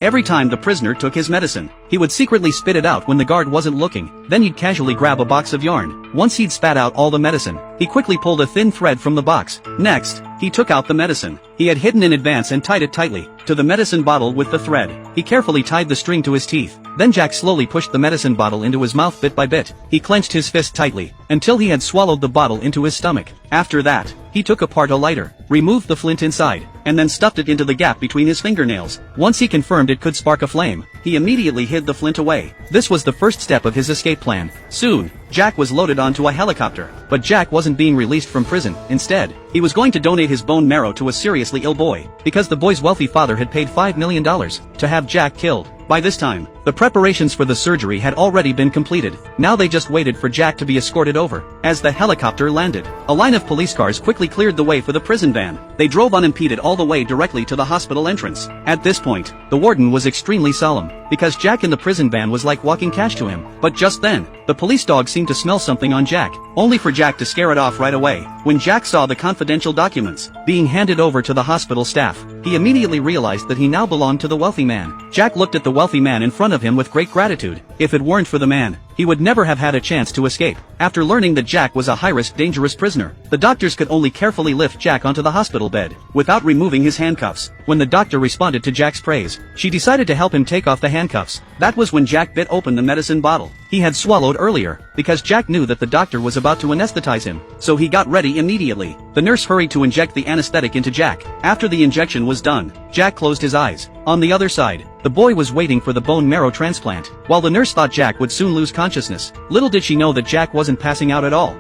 Every time the prisoner took his medicine, he would secretly spit it out when the guard wasn't looking, then he'd casually grab a box of yarn. Once he'd spat out all the medicine, he quickly pulled a thin thread from the box. Next, he took out the medicine he had hidden in advance and tied it tightly to the medicine bottle with the thread. He carefully tied the string to his teeth. Then Jack slowly pushed the medicine bottle into his mouth bit by bit. He clenched his fist tightly until he had swallowed the bottle into his stomach. After that, he took apart a lighter, removed the flint inside, and then stuffed it into the gap between his fingernails. Once he confirmed it could spark a flame, he immediately hid the flint away. This was the first step of his escape plan. Soon, Jack was loaded onto a helicopter. But Jack wasn't being released from prison. Instead, he was going to donate his bone marrow to a seriously ill boy, because the boy's wealthy father had paid $5 million to have Jack killed. By this time, the preparations for the surgery had already been completed. Now they just waited for Jack to be escorted over. As the helicopter landed, a line of police cars quickly cleared the way for the prison van. They drove unimpeded all the way directly to the hospital entrance. At this point, the warden was extremely solemn, because Jack in the prison van was like walking cash to him. But just then, the police dog seemed to smell something on Jack, only for Jack to scare it off right away. When Jack saw the confidential documents being handed over to the hospital staff, he immediately realized that he now belonged to the wealthy man. Jack looked at the wealthy man in front of him with great gratitude. If it weren't for the man, he would never have had a chance to escape. After learning that Jack was a high-risk, dangerous prisoner, the doctors could only carefully lift Jack onto the hospital bed, without removing his handcuffs. When the doctor responded to Jack's praise, she decided to help him take off the handcuffs. That was when Jack bit open the medicine bottle he had swallowed earlier, because Jack knew that the doctor was about to anesthetize him, so he got ready immediately. The nurse hurried to inject the anesthetic into Jack. After the injection was done, Jack closed his eyes. On the other side, the boy was waiting for the bone marrow transplant. While the nurse thought Jack would soon lose consciousness, little did she know that Jack wasn't passing out at all.